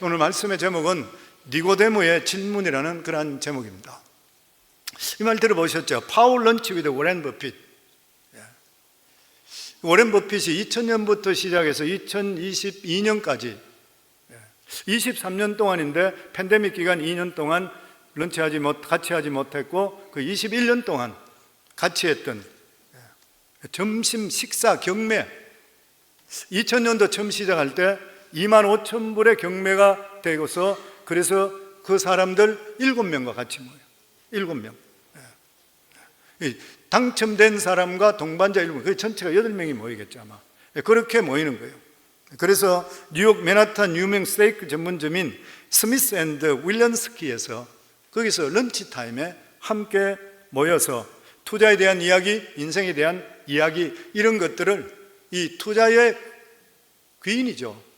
오늘 말씀의 제목은 니고데모의 질문이라는 그러한 제목입니다. 이 말 들어보셨죠? 파워 런치 위드 워렌 버핏. 워렌 버핏이 2000년부터 시작해서 2022년까지 23년 동안인데 팬데믹 기간 2년 동안 같이 하지 못했고 그 21년 동안 같이 했던 점심 식사 경매, 2000년도 처음 시작할 때 25,000불의 경매가 되고서 그래서 그 사람들 7명과 같이 모여요. 7명. 당첨된 사람과 동반자 7명, 그 전체가 8명이 모이겠죠 아마. 그렇게 모이는 거예요. 그래서 뉴욕 맨하탄 유명 스테이크 전문점인 스미스 앤드 윌런스키에서 거기서 런치 타임에 함께 모여서 투자에 대한 이야기, 인생에 대한 이야기, 이런 것들을, 이 투자의 귀인이죠,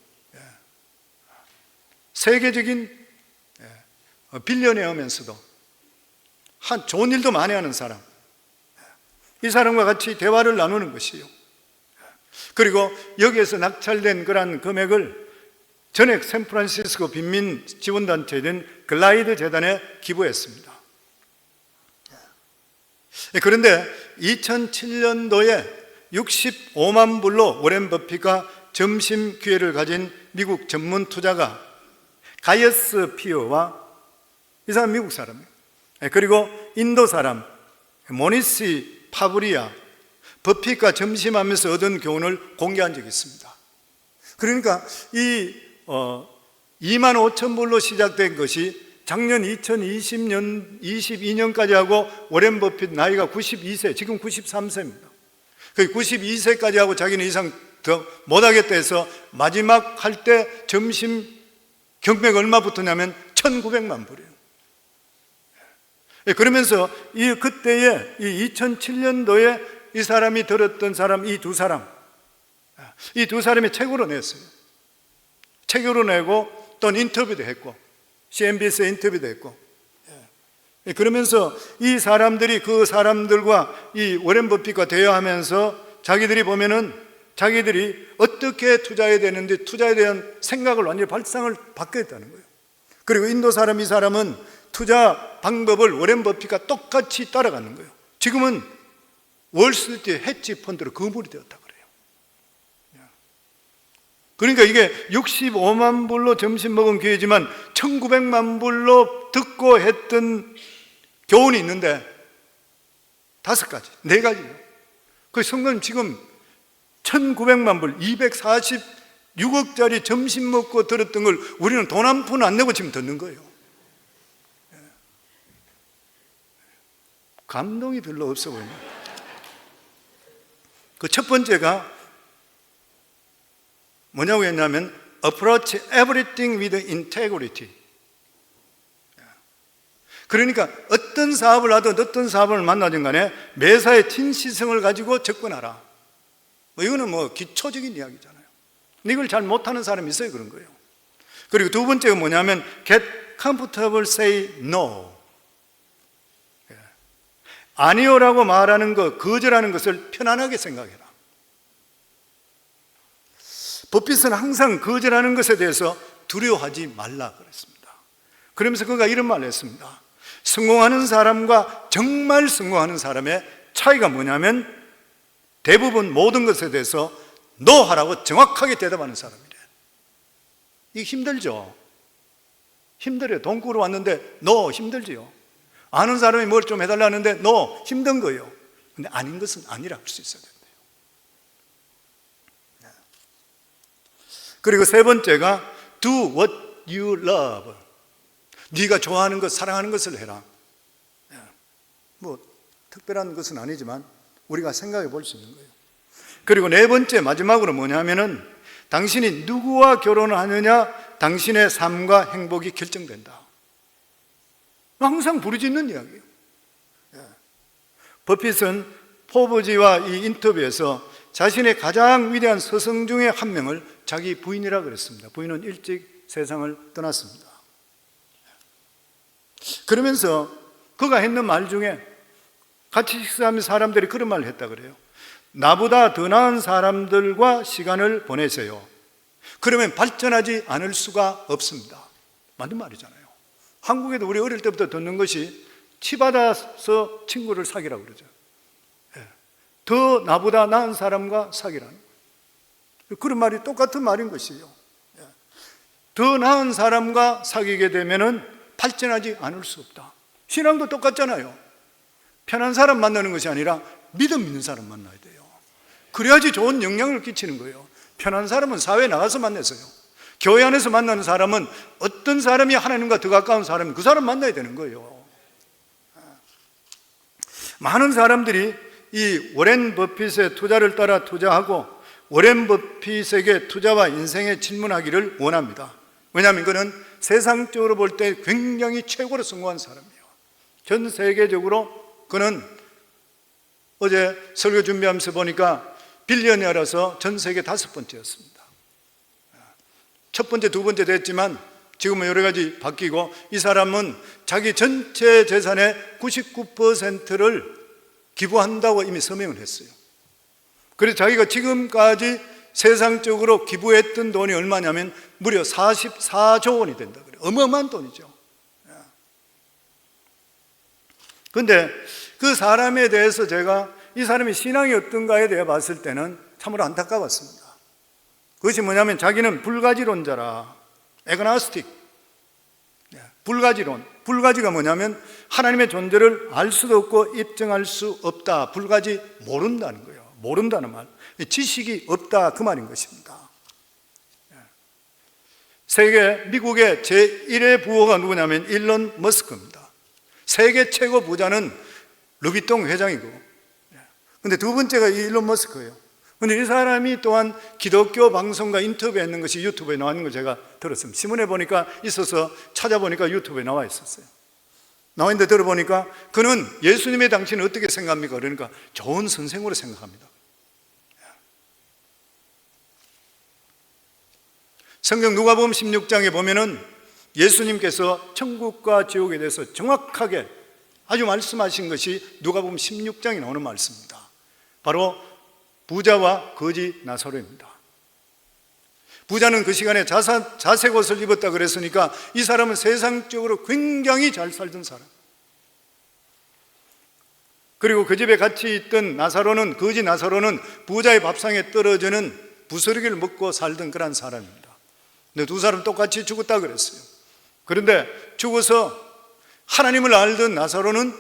세계적인 빌리어네어면서도 좋은 일도 많이 하는 사람, 이 사람과 같이 대화를 나누는 것이요. 그리고 여기에서 낙찰된 그러한 금액을 전액 샌프란시스코 빈민 지원단체인 글라이드 재단에 기부했습니다. 그런데 2007년도에 65만 불로 워렌 버핏과 점심 기회를 가진 미국 전문 투자가 가이어스 피어와, 이 사람 미국 사람이에요. 그리고 인도 사람 모니시 파브리아, 버핏과 점심하면서 얻은 교훈을 공개한 적이 있습니다. 그러니까 이 25,000불로 시작된 것이 작년 2022년까지 하고 워렌 버핏 나이가 92세, 지금 93세입니다. 그 92세까지 하고 자기는 이상 더 못하겠다 해서 마지막 할 때 점심 경매가 얼마 붙었냐면 1,900만 불이에요. 그러면서 그때에 2007년도에 이 사람이 들었던 사람, 이 두 사람이 책으로 냈어요. 책으로 내고 또 인터뷰도 했고 CNBC에 인터뷰도 했고, 그러면서 이 사람들이 그 사람들과 이 워렌 버핏과 대화하면서 자기들이 보면은 자기들이 어떻게 투자해야 되는데 투자에 대한 생각을 완전히 발상을 바뀌었다는 거예요. 그리고 인도 사람, 이 사람은 투자 방법을 워렌 버핏과 똑같이 따라가는 거예요. 지금은 월스트리트 헤지 펀드로 거물이 되었다 그래요. 그러니까 이게 65만 불로 점심 먹은 기회지만 1,900만 불로 듣고 했던 교훈이 있는데 5가지, 4가지요. 그 성도님 지금 1,900만 불, 246억짜리 점심 먹고 들었던 걸 우리는 돈 한 푼 안 내고 지금 듣는 거예요. 감동이 별로 없어 보이네요. 그 첫 번째가 뭐냐고 했냐면 approach everything with integrity. 그러니까 어떤 사업을 하든 어떤 사업을 만나든 간에 매사에 진실성을 가지고 접근하라. 이거는 기초적인 이야기잖아요. 이걸 잘 못하는 사람이 있어요. 그런 거예요. 그리고 두 번째가 뭐냐면 get comfortable, say no. 아니요라고 말하는 것, 거절하는 것을 편안하게 생각해라. 버핏은 항상 거절하는 것에 대해서 두려워하지 말라 그랬습니다. 그러면서 그가 이런 말을 했습니다. 성공하는 사람과 정말 성공하는 사람의 차이가 뭐냐면 대부분 모든 것에 대해서 no 하라고 정확하게 대답하는 사람이래. 이게 힘들죠. 힘들어요. 돈 꾸러 왔는데 no, 힘들지요. 아는 사람이 뭘 좀 해달라는데 no, 힘든 거예요. 근데 아닌 것은 아니라 할 수 있어야 된대요. 그리고 세 번째가 do what you love. 네가 좋아하는 것, 사랑하는 것을 해라. 특별한 것은 아니지만 우리가 생각해 볼 수 있는 거예요. 그리고 네 번째, 마지막으로 뭐냐면은 당신이 누구와 결혼을 하느냐, 당신의 삶과 행복이 결정된다. 항상 부르짖는 이야기예요. 버핏은 포브지와 이 인터뷰에서 자신의 가장 위대한 서성 중에 한 명을 자기 부인이라고 그랬습니다. 부인은 일찍 세상을 떠났습니다. 그러면서 그가 했는 말 중에 같이 식사하면 사람들이 그런 말을 했다 그래요. 나보다 더 나은 사람들과 시간을 보내세요. 그러면 발전하지 않을 수가 없습니다. 맞는 말이잖아요. 한국에도 우리 어릴 때부터 듣는 것이 치 받아서 친구를 사귀라고 그러죠. 더 나보다 나은 사람과 사귀라는 그런 말이 똑같은 말인 것이에요. 더 나은 사람과 사귀게 되면은 발전하지 않을 수 없다. 신앙도 똑같잖아요. 편한 사람 만나는 것이 아니라 믿음 있는 사람 만나야 돼요. 그래야지 좋은 영향을 끼치는 거예요. 편한 사람은 사회에 나가서 만나서요. 교회 안에서 만나는 사람은 어떤 사람이 하나님과 더 가까운 사람이 그 사람 만나야 되는 거예요. 많은 사람들이 이 워렌 버핏의 투자를 따라 투자하고 워렌 버핏에게 투자와 인생에 질문하기를 원합니다. 왜냐하면 그는 세상적으로 볼 때 굉장히 최고로 성공한 사람이에요. 전 세계적으로 그는 어제 설교 준비하면서 보니까 빌리언이어라서 전 세계 5번째였습니다. 첫 번째, 두 번째 됐지만 지금은 여러 가지 바뀌고 이 사람은 자기 전체 재산의 99%를 기부한다고 이미 서명을 했어요. 그래서 자기가 지금까지 세상적으로 기부했던 돈이 얼마냐면 무려 44조 원이 된다 그래요. 어마어마한 돈이죠. 그런데 그 사람에 대해서 제가 이 사람이 신앙이 어떤가에 대해 봤을 때는 참으로 안타까웠습니다. 그것이 뭐냐면 자기는 불가지론자라, 에그나스틱, 불가지론. 불가지가 뭐냐면 하나님의 존재를 알 수도 없고 입증할 수 없다. 불가지, 모른다는 거예요. 모른다는 말. 지식이 없다 그 말인 것입니다. 미국의 제1의 부호가 누구냐면 일론 머스크입니다. 세계 최고 부자는 루비통 회장이고, 근데 두 번째가 일론 머스크예요. 근데 이 사람이 또한 기독교 방송과 인터뷰했는 것이 유튜브에 나와 있는 걸 제가 들었습니다. 신문에 보니까 있어서 찾아보니까 유튜브에 나와 있었어요. 나와 있는데 들어보니까 그는 예수님에 당신은 어떻게 생각합니까? 그러니까 좋은 선생으로 생각합니다. 성경 누가복음 16장에 보면은 예수님께서 천국과 지옥에 대해서 정확하게 아주 말씀하신 것이 누가복음 16장에 나오는 말씀입니다. 바로 부자와 거지 나사로입니다. 부자는 그 시간에 자색 옷을 입었다 그랬으니까 이 사람은 세상적으로 굉장히 잘 살던 사람. 그리고 그 집에 같이 있던 나사로는, 거지 나사로는 부자의 밥상에 떨어지는 부스러기를 먹고 살던 그런 사람입니다. 근데 두 사람 똑같이 죽었다 그랬어요. 그런데 죽어서 하나님을 알던 나사로는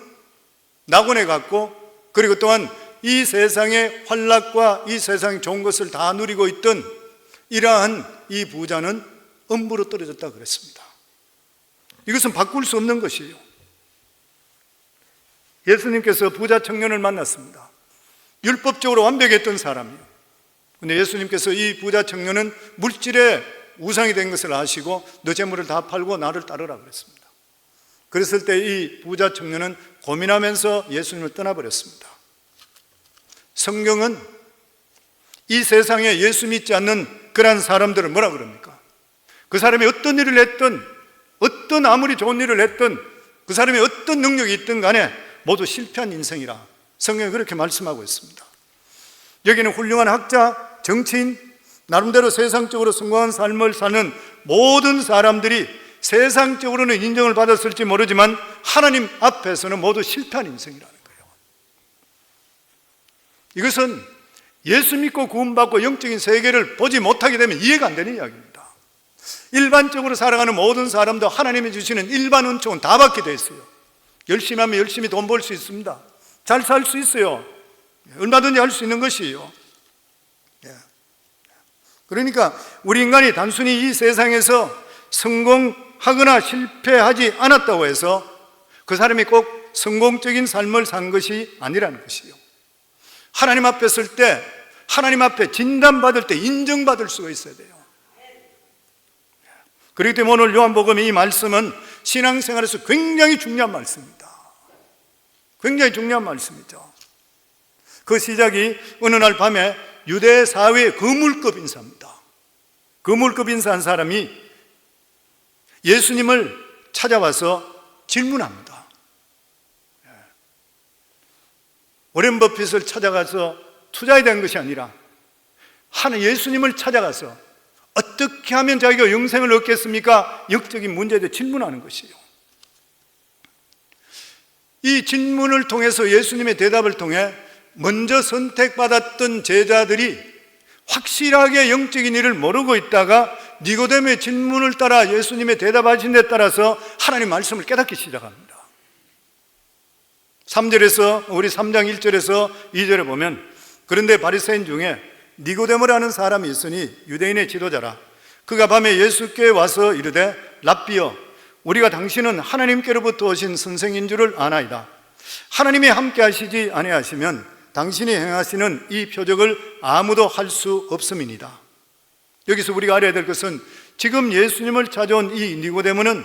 낙원에 갔고, 그리고 또한 이 세상의 환락과 이 세상의 좋은 것을 다 누리고 있던 이러한 이 부자는 음부로 떨어졌다 그랬습니다. 이것은 바꿀 수 없는 것이에요. 예수님께서 부자 청년을 만났습니다. 율법적으로 완벽했던 사람이에요. 그런데 예수님께서 이 부자 청년은 물질의 우상이 된 것을 아시고 너 재물을 다 팔고 나를 따르라 그랬습니다. 그랬을 때 이 부자 청년은 고민하면서 예수님을 떠나버렸습니다. 성경은 이 세상에 예수 믿지 않는 그러한 사람들을 뭐라 그럽니까? 그 사람이 어떤 일을 했든, 어떤 아무리 좋은 일을 했든, 그 사람이 어떤 능력이 있든 간에 모두 실패한 인생이라 성경이 그렇게 말씀하고 있습니다. 여기는 훌륭한 학자, 정치인, 나름대로 세상적으로 성공한 삶을 사는 모든 사람들이 세상적으로는 인정을 받았을지 모르지만 하나님 앞에서는 모두 실패한 인생이라는 거예요. 이것은 예수 믿고 구원받고 영적인 세계를 보지 못하게 되면 이해가 안 되는 이야기입니다. 일반적으로 살아가는 모든 사람도 하나님이 주시는 일반 은총은 다 받게 돼 있어요. 열심히 하면 열심히 돈 벌 수 있습니다. 잘 살 수 있어요. 얼마든지 할 수 있는 것이에요. 그러니까 우리 인간이 단순히 이 세상에서 성공하거나 실패하지 않았다고 해서 그 사람이 꼭 성공적인 삶을 산 것이 아니라는 것이에요. 하나님 앞에 설 때, 하나님 앞에 진단받을 때 인정받을 수가 있어야 돼요. 그렇기 때문에 오늘 요한복음의 이 말씀은 신앙생활에서 굉장히 중요한 말씀입니다. 굉장히 중요한 말씀이죠. 그 시작이 어느 날 밤에 유대 사회의 거물급 인사입니다. 거물급 인사한 사람이 예수님을 찾아와서 질문합니다. 워렌 버핏을 찾아가서 투자에 대한 것이 아니라 예수님을 찾아가서 어떻게 하면 자기가 영생을 얻겠습니까? 영적인 문제에 대해 질문하는 것이에요. 이 질문을 통해서 예수님의 대답을 통해 먼저 선택받았던 제자들이 확실하게 영적인 일을 모르고 있다가 니고데모의 질문을 따라 예수님의 대답하신 데 따라서 하나님 말씀을 깨닫기 시작합니다. 3절에서 우리 3장 1절에서 2절에 보면 그런데 바리새인 중에 니고데모라는 사람이 있으니 유대인의 지도자라. 그가 밤에 예수께 와서 이르되 랍비여 우리가 당신은 하나님께로부터 오신 선생인 줄을 아나이다. 하나님이 함께 하시지 아니하시면 당신이 행하시는 이 표적을 아무도 할 수 없음이니이다. 여기서 우리가 알아야 될 것은 지금 예수님을 찾아온 이 니고데모는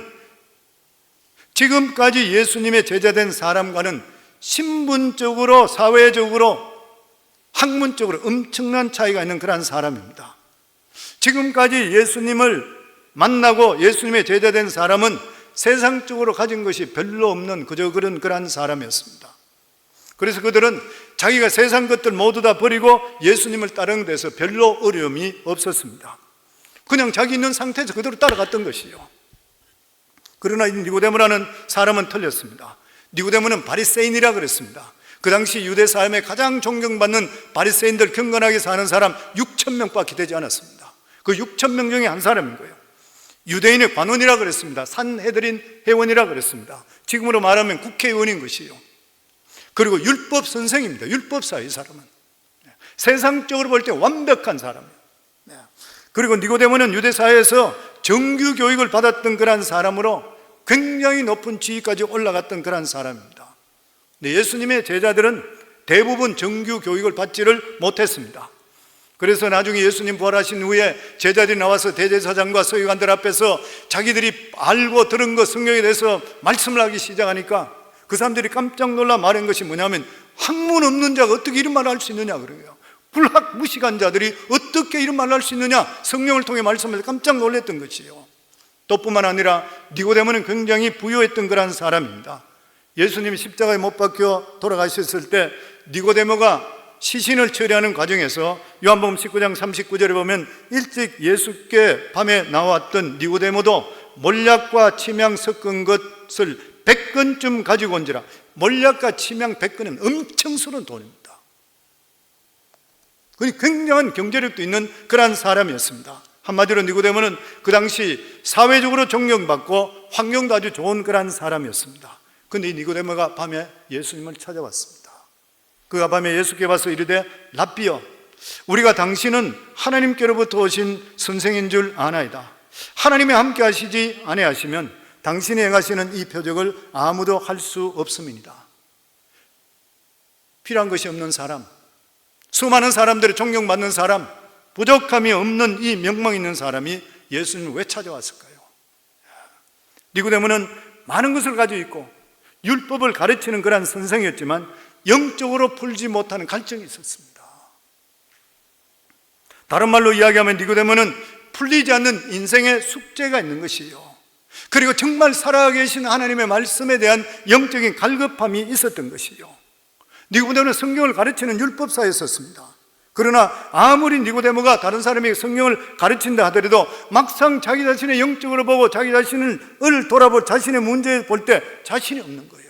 지금까지 예수님의 제자된 사람과는 신분적으로 사회적으로 학문적으로 엄청난 차이가 있는 그런 사람입니다. 지금까지 예수님을 만나고 예수님의 제자된 사람은 세상적으로 가진 것이 별로 없는 그저 그런 사람이었습니다. 그래서 그들은 자기가 세상 것들 모두 다 버리고 예수님을 따르는 데서 별로 어려움이 없었습니다. 그냥 자기 있는 상태에서 그대로 따라갔던 것이요. 그러나 이 니고데모라는 사람은 틀렸습니다. 니고데모는 바리새인이라 그랬습니다. 그 당시 유대 사회에 가장 존경받는 바리새인들 경건하게 사는 사람 6,000명밖에 되지 않았습니다. 그 6,000명 중에 한 사람인 거예요. 유대인의 관원이라 그랬습니다. 산헤드린 회원이라 그랬습니다. 지금으로 말하면 국회의원인 것이요. 그리고 율법 선생입니다. 율법사 이 사람은 세상적으로 볼 때 완벽한 사람이에요. 그리고 니고데모는 유대 사회에서 정규 교육을 받았던 그런 사람으로 굉장히 높은 지위까지 올라갔던 그런 사람입니다. 예수님의 제자들은 대부분 정규 교육을 받지를 못했습니다. 그래서 나중에 예수님 부활하신 후에 제자들이 나와서 대제사장과 서기관들 앞에서 자기들이 알고 들은 것 성경에 대해서 말씀을 하기 시작하니까 그 사람들이 깜짝 놀라 말한 것이 뭐냐면 학문 없는 자가 어떻게 이런 말을 할 수 있느냐 그래요. 불학무식한 자들이 어떻게 이런 말을 할 수 있느냐 성령을 통해 말씀해서 깜짝 놀랐던 것이에요. 또 뿐만 아니라 니고데모는 굉장히 부유했던 그런 사람입니다. 예수님이 십자가에 못 박혀 돌아가셨을 때 니고데모가 시신을 처리하는 과정에서 요한복음 19장 39절에 보면 일찍 예수께 밤에 나왔던 니고데모도 몰약과 침향 섞은 것을 100건쯤 가지고 온지라. 몰약과 침향 100건은 엄청 스러운 돈입니다. 굉장한 경제력도 있는 그런 사람이었습니다. 한마디로 니고데모는 그 당시 사회적으로 존경받고 환경도 아주 좋은 그런 사람이었습니다. 그런데 이 니고데모가 밤에 예수님을 찾아왔습니다. 그가 밤에 예수께 와서 이르되 랍비여 우리가 당신은 하나님께로부터 오신 선생인 줄 아나이다. 하나님이 함께 하시지 아니하시면 당신이 행하시는 이 표적을 아무도 할 수 없음이니이다. 필요한 것이 없는 사람, 수많은 사람들의 존경받는 사람, 부족함이 없는 이 명망 있는 사람이 예수님을 왜 찾아왔을까요? 니고데모는 많은 것을 가지고 있고 율법을 가르치는 그런 선생이었지만 영적으로 풀지 못하는 갈증이 있었습니다. 다른 말로 이야기하면 니고데모는 풀리지 않는 인생의 숙제가 있는 것이요. 그리고 정말 살아계신 하나님의 말씀에 대한 영적인 갈급함이 있었던 것이요. 니고데모는 성경을 가르치는 율법사였었습니다. 그러나 아무리 니고데모가 다른 사람에게 성경을 가르친다 하더라도 막상 자기 자신의 영적으로 보고 자기 자신을 돌아볼 자신의 문제를 볼 때 자신이 없는 거예요.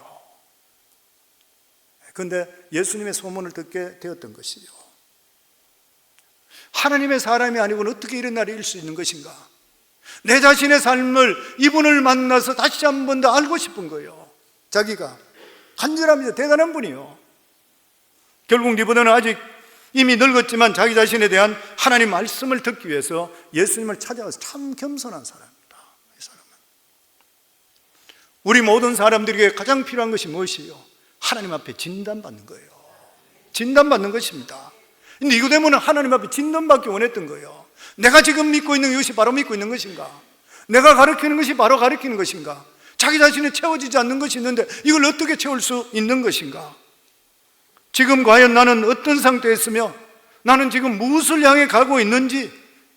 그런데 예수님의 소문을 듣게 되었던 것이요. 하나님의 사람이 아니고는 어떻게 이런 날이 일 수 있는 것인가? 내 자신의 삶을 이분을 만나서 다시 한 번 더 알고 싶은 거예요. 자기가 간절합니다. 대단한 분이요. 결국 니고데모는 아직 이미 늙었지만 자기 자신에 대한 하나님 말씀을 듣기 위해서 예수님을 찾아와서 참 겸손한 사람입니다. 이 사람은. 우리 모든 사람들에게 가장 필요한 것이 무엇이에요? 하나님 앞에 진단받는 거예요. 진단받는 것입니다. 니고데모는 하나님 앞에 진단받기 원했던 거예요. 내가 지금 믿고 있는 것이 바로 믿고 있는 것인가? 내가 가르치는 것이 바로 가르치는 것인가? 자기 자신이 채워지지 않는 것이 있는데 이걸 어떻게 채울 수 있는 것인가? 지금 과연 나는 어떤 상태에 있으며 나는 지금 무엇을 향해 가고 있는지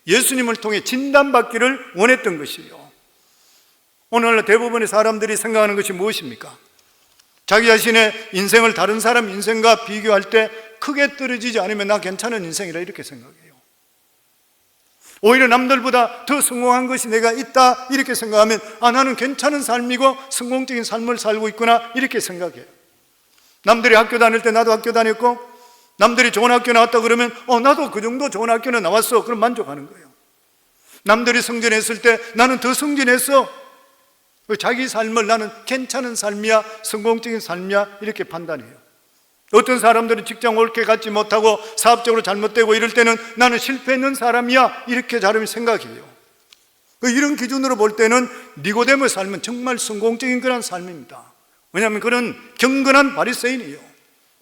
예수님을 통해 진단받기를 원했던 것이에요. 오늘날 대부분의 사람들이 생각하는 것이 무엇입니까? 자기 자신의 인생을 다른 사람 인생과 비교할 때 크게 떨어지지 않으면 나 괜찮은 인생이라 이렇게 생각해요. 오히려 남들보다 더 성공한 것이 내가 있다 이렇게 생각하면 나는 괜찮은 삶이고 성공적인 삶을 살고 있구나 이렇게 생각해요. 남들이 학교 다닐 때 나도 학교 다녔고, 남들이 좋은 학교 나왔다 그러면 나도 그 정도 좋은 학교는 나왔어, 그럼 만족하는 거예요. 남들이 승진했을 때 나는 더 승진했어, 자기 삶을 나는 괜찮은 삶이야, 성공적인 삶이야 이렇게 판단해요. 어떤 사람들은 직장 옳게 갖지 못하고 사업적으로 잘못되고 이럴 때는 나는 실패했는 사람이야 이렇게 사람이 생각해요. 이런 기준으로 볼 때는 니고데모의 삶은 정말 성공적인 그런 삶입니다. 왜냐하면 그는 경건한 바리새인이에요.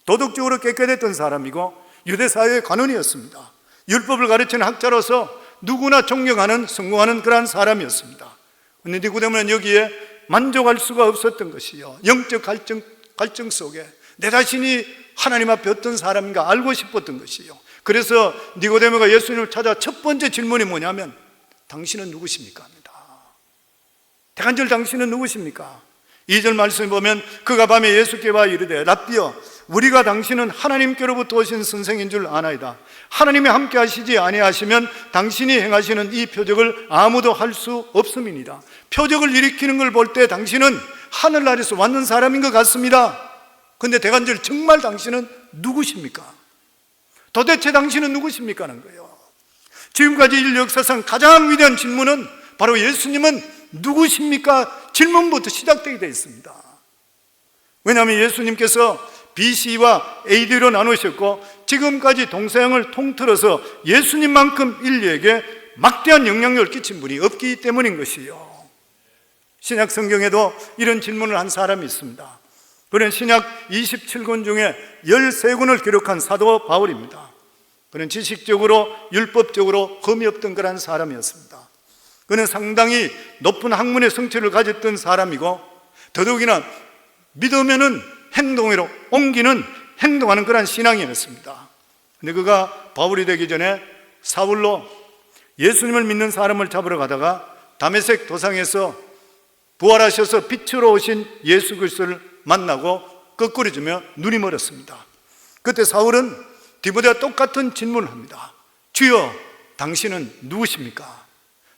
도덕적으로 깨끗했던 사람이고 유대사회의 관원이었습니다. 율법을 가르치는 학자로서 누구나 존경하는 성공하는 그런 사람이었습니다. 그런데 니고데모는 여기에 만족할 수가 없었던 것이요, 영적 갈증 속에 내 자신이 하나님 앞에 어떤 사람인가 알고 싶었던 것이요. 그래서 니고데모가 예수님을 찾아 첫 번째 질문이 뭐냐면 당신은 누구십니까? 합니다. 대간절 당신은 누구십니까? 2절 말씀을 보면 그가 밤에 예수께 와 이르되 랍비여 우리가 당신은 하나님께로부터 오신 선생인 줄 아나이다. 하나님이 함께 하시지 아니하시면 당신이 행하시는 이 표적을 아무도 할 수 없음이니라. 표적을 일으키는 걸 볼 때 당신은 하늘나라에서 왔는 사람인 것 같습니다. 근데 대간절 정말 당신은 누구십니까? 도대체 당신은 누구십니까? 하는 거예요. 지금까지 인류 역사상 가장 위대한 질문은 바로 예수님은 누구십니까? 질문부터 시작되게 되어 있습니다. 왜냐하면 예수님께서 BC와 AD로 나누셨고 지금까지 동서양을 통틀어서 예수님만큼 인류에게 막대한 영향력을 끼친 분이 없기 때문인 것이요. 신약 성경에도 이런 질문을 한 사람이 있습니다. 그는 신약 27권 중에 13권을 기록한 사도 바울입니다. 그는 지식적으로 율법적으로 흠이 없던 그런 사람이었습니다. 그는 상당히 높은 학문의 성취를 가졌던 사람이고 더더욱이나 믿으면은 행동으로 옮기는 행동하는 그런 신앙이었습니다. 근데 그가 바울이 되기 전에 사울로 예수님을 믿는 사람을 잡으러 가다가 다메섹 도상에서 부활하셔서 빛으로 오신 예수 그리스도를 만나고 거꾸로지며 눈이 멀었습니다. 그때 사울은 디모데와 똑같은 질문을 합니다. 주여 당신은 누구십니까?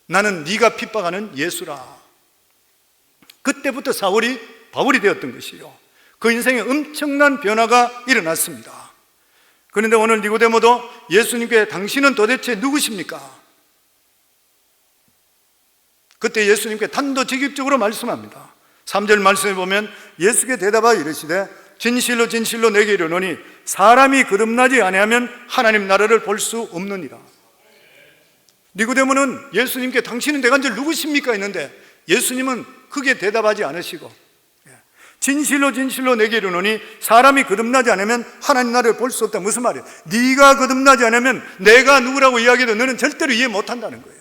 나는 네가 핍박하는 예수라. 그때부터 사울이 바울이 되었던 것이요, 그 인생에 엄청난 변화가 일어났습니다. 그런데 오늘 니고데모도 예수님께 당신은 도대체 누구십니까? 그때 예수님께 단도직입적으로 말씀합니다. 3절 말씀에 보면 예수께 대답하여 이르시되 진실로 진실로 내게 이르노니 사람이 거듭나지 아니하면 하나님 나라를 볼 수 없느니라. 니고데모는 예수님께 당신은 대간절 누구십니까? 했는데 예수님은 크게 대답하지 않으시고 진실로 진실로 내게 이르노니 사람이 거듭나지 않으면 하나님 나라를 볼 수 없다. 무슨 말이에요? 네가 거듭나지 않으면 내가 누구라고 이야기해도 너는 절대로 이해 못한다는 거예요.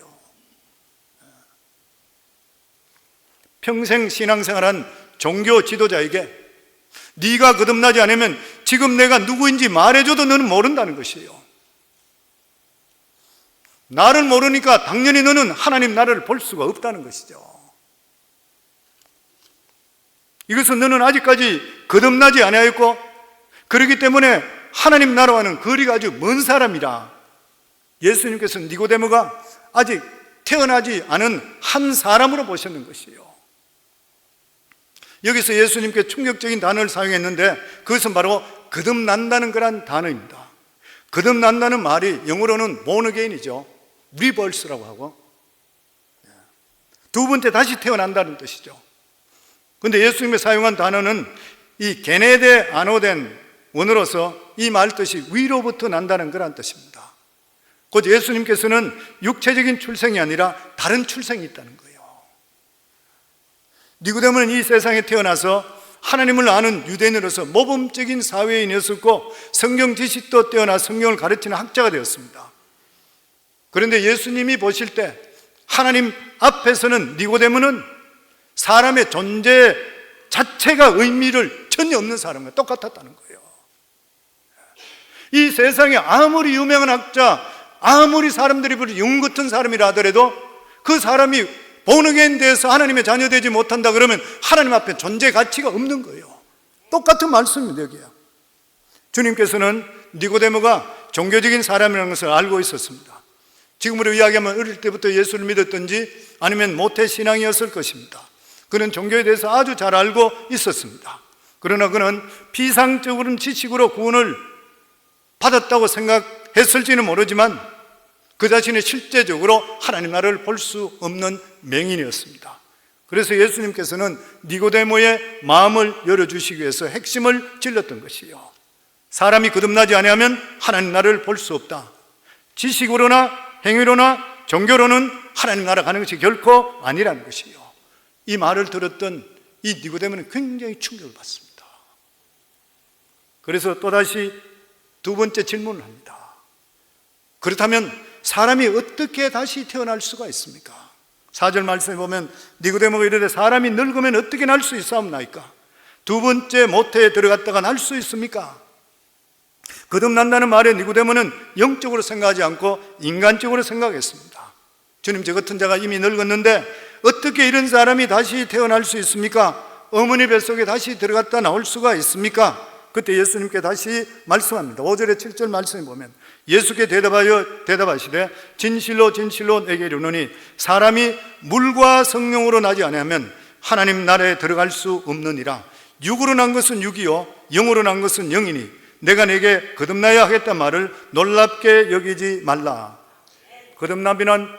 평생 신앙생활한 종교 지도자에게 네가 거듭나지 않으면 지금 내가 누구인지 말해줘도 너는 모른다는 것이에요. 나를 모르니까 당연히 너는 하나님 나라를 볼 수가 없다는 것이죠. 이것은 너는 아직까지 거듭나지 아니하였고 그렇기 때문에 하나님 나라와는 거리가 아주 먼 사람이라. 예수님께서는 니고데모가 아직 태어나지 않은 한 사람으로 보셨는 것이에요. 여기서 예수님께 충격적인 단어를 사용했는데 그것은 바로 거듭난다는 그런 단어입니다. 거듭난다는 말이 영어로는 born again이죠. rebirth라고 하고 두 번째 다시 태어난다는 뜻이죠. 그런데 예수님이 사용한 단어는 이 게네데 아노된 원어로서 이 말 뜻이 위로부터 난다는 그런 뜻입니다. 곧 예수님께서는 육체적인 출생이 아니라 다른 출생이 있다는 거예요. 니고데모는 이 세상에 태어나서 하나님을 아는 유대인으로서 모범적인 사회인이었었고 성경 지식도 뛰어나 성경을 가르치는 학자가 되었습니다. 그런데 예수님이 보실 때 하나님 앞에서는 니고데모는 사람의 존재 자체가 의미를 전혀 없는 사람과 똑같았다는 거예요. 이 세상에 아무리 유명한 학자, 아무리 사람들이 부르는 영 같은 사람이라 하더라도 그 사람이 본어게인 대해서 하나님의 자녀되지 못한다 그러면 하나님 앞에 존재 가치가 없는 거예요. 똑같은 말씀입니다. 여기요. 주님께서는 니고데모가 종교적인 사람이라는 것을 알고 있었습니다. 지금으로 이야기하면 어릴 때부터 예수를 믿었든지 아니면 모태신앙이었을 것입니다. 그는 종교에 대해서 아주 잘 알고 있었습니다. 그러나 그는 피상적으로는 지식으로 구원을 받았다고 생각했을지는 모르지만 그 자신이 실제적으로 하나님 나라를 볼 수 없는 맹인이었습니다. 그래서 예수님께서는 니고데모의 마음을 열어주시기 위해서 핵심을 찔렀던 것이요, 사람이 거듭나지 아니하면 하나님 나라를 볼 수 없다. 지식으로나 행위로나 종교로는 하나님 나라 가는 것이 결코 아니라는 것이요. 이 말을 들었던 이 니고데모는 굉장히 충격을 받습니다. 그래서 또다시 두 번째 질문을 합니다. 그렇다면 사람이 어떻게 다시 태어날 수가 있습니까? 4절 말씀에 보면 니고데모가 이르되 사람이 늙으면 어떻게 날 수 있사옵나이까? 두 번째 모태에 들어갔다가 날 수 있습니까? 거듭난다는 말에 니고데모는 영적으로 생각하지 않고 인간적으로 생각했습니다. 주님, 저 같은 자가 이미 늙었는데 어떻게 이런 사람이 다시 태어날 수 있습니까? 어머니 뱃속에 다시 들어갔다 나올 수가 있습니까? 그때 예수님께 다시 말씀합니다. 5절에 7절 말씀에 보면 예수께 대답하시되 진실로 진실로 내게 이르노니 사람이 물과 성령으로 나지 아니하면 하나님 나라에 들어갈 수 없느니라. 육으로 난 것은 육이요 영으로 난 것은 영이니 내가 내게 거듭나야 하겠단 말을 놀랍게 여기지 말라. 거듭남이란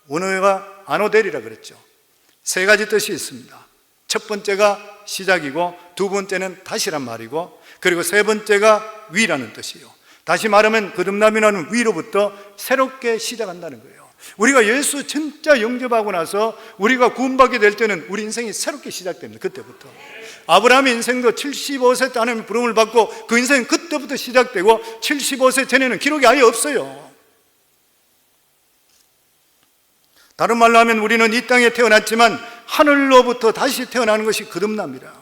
원어가 아노델이라 그랬죠. 세 가지 뜻이 있습니다. 첫 번째가 시작이고 두 번째는 다시란 말이고 그리고 세 번째가 위라는 뜻이에요. 다시 말하면 거듭남이라는 위로부터 새롭게 시작한다는 거예요. 우리가 예수 진짜 영접하고 나서 우리가 구원받게 될 때는 우리 인생이 새롭게 시작됩니다. 그때부터. 아브라함의 인생도 75세 때 하나님의 부름을 받고 그 인생은 그때부터 시작되고 75세 전에는 기록이 아예 없어요. 다른 말로 하면 우리는 이 땅에 태어났지만 하늘로부터 다시 태어나는 것이 거듭납니다.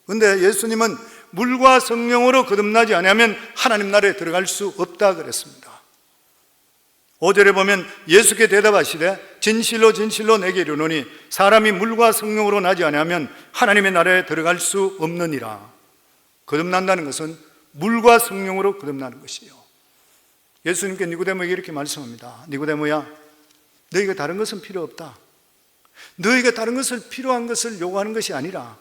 그런데 예수님은 물과 성령으로 거듭나지 않으면 하나님 나라에 들어갈 수 없다 그랬습니다. 5절에 보면 예수께 대답하시되 진실로 진실로 내게 이르노니 사람이 물과 성령으로 나지 않으면 하나님의 나라에 들어갈 수 없느니라. 거듭난다는 것은 물과 성령으로 거듭나는 것이요. 예수님께 니고데모에게 이렇게 말씀합니다. 니고데모야, 너희가 다른 것은 필요 없다. 너희가 다른 것을 필요한 것을 요구하는 것이 아니라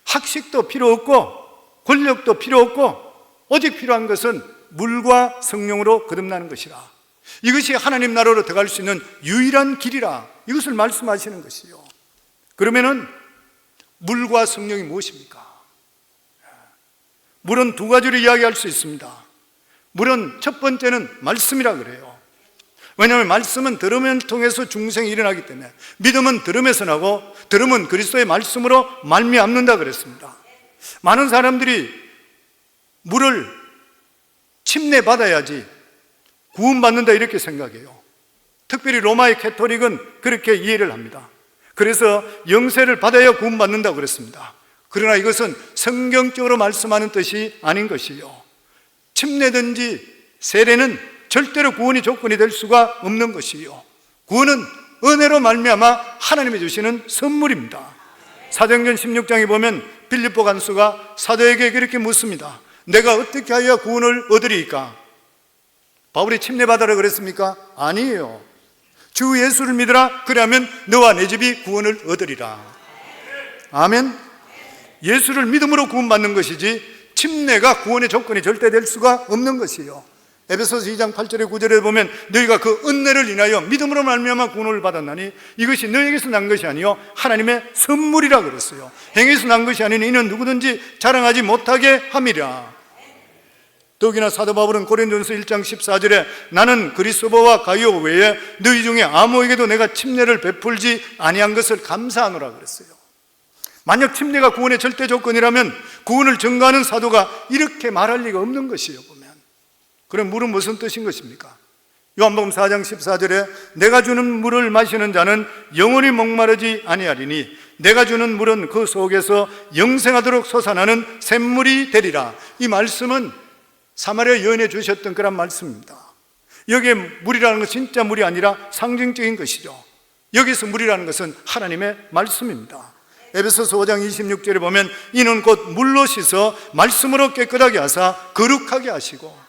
학식도 필요 없고 권력도 필요 없고 오직 필요한 것은 물과 성령으로 거듭나는 것이라. 이것이 하나님 나라로 들어갈 수 있는 유일한 길이라. 이것을 말씀하시는 것이요. 그러면은 물과 성령이 무엇입니까? 물은 두 가지로 이야기할 수 있습니다. 물은 첫 번째는 말씀이라 그래요. 왜냐하면 말씀은 들음을 통해서 중생이 일어나기 때문에 믿음은 들음에서 나고 들음은 그리스도의 말씀으로 말미암는다 그랬습니다. 많은 사람들이 물을 침례받아야지 구원받는다 이렇게 생각해요. 특별히 로마의 캐토릭은 그렇게 이해를 합니다. 그래서 영세를 받아야 구원받는다고 그랬습니다. 그러나 이것은 성경적으로 말씀하는 뜻이 아닌 것이요, 침례든지 세례는 절대로 구원이 조건이 될 수가 없는 것이요, 구원은 은혜로 말미암아 하나님이 주시는 선물입니다. 사도행전 16장에 보면 빌립보 간수가 사도에게 그렇게 묻습니다. 내가 어떻게 하여 구원을 얻으리이까? 바울이 침례받으라 그랬습니까? 아니에요. 주 예수를 믿으라. 그러면 너와 내 집이 구원을 얻으리라. 아멘. 예수를 믿음으로 구원받는 것이지 침례가 구원의 조건이 절대 될 수가 없는 것이에요. 에베소서 2장 8절에 9절에 보면 너희가 그 은혜를 인하여 믿음으로 말미암아 구원을 받았나니 이것이 너희에게서 난 것이 아니요 하나님의 선물이라 그랬어요. 행위에서 난 것이 아니니 이는 누구든지 자랑하지 못하게 함이라. 더욱이나 사도 바울은 고린도전서 1장 14절에 나는 그리스도와 가이오 외에 너희 중에 아무에게도 내가 침례를 베풀지 아니한 것을 감사하노라 그랬어요. 만약 침례가 구원의 절대 조건이라면 구원을 증거하는 사도가 이렇게 말할 리가 없는 것이에요. 보면 그럼 물은 무슨 뜻인 것입니까? 요한복음 4장 14절에 내가 주는 물을 마시는 자는 영원히 목마르지 아니하리니 내가 주는 물은 그 속에서 영생하도록 솟아나는 샘물이 되리라. 이 말씀은 사마리아 여인에 주셨던 그런 말씀입니다. 여기에 물이라는 것은 진짜 물이 아니라 상징적인 것이죠. 여기서 물이라는 것은 하나님의 말씀입니다. 에베소서 5장 26절에 보면 이는 곧 물로 씻어 말씀으로 깨끗하게 하사 거룩하게 하시고,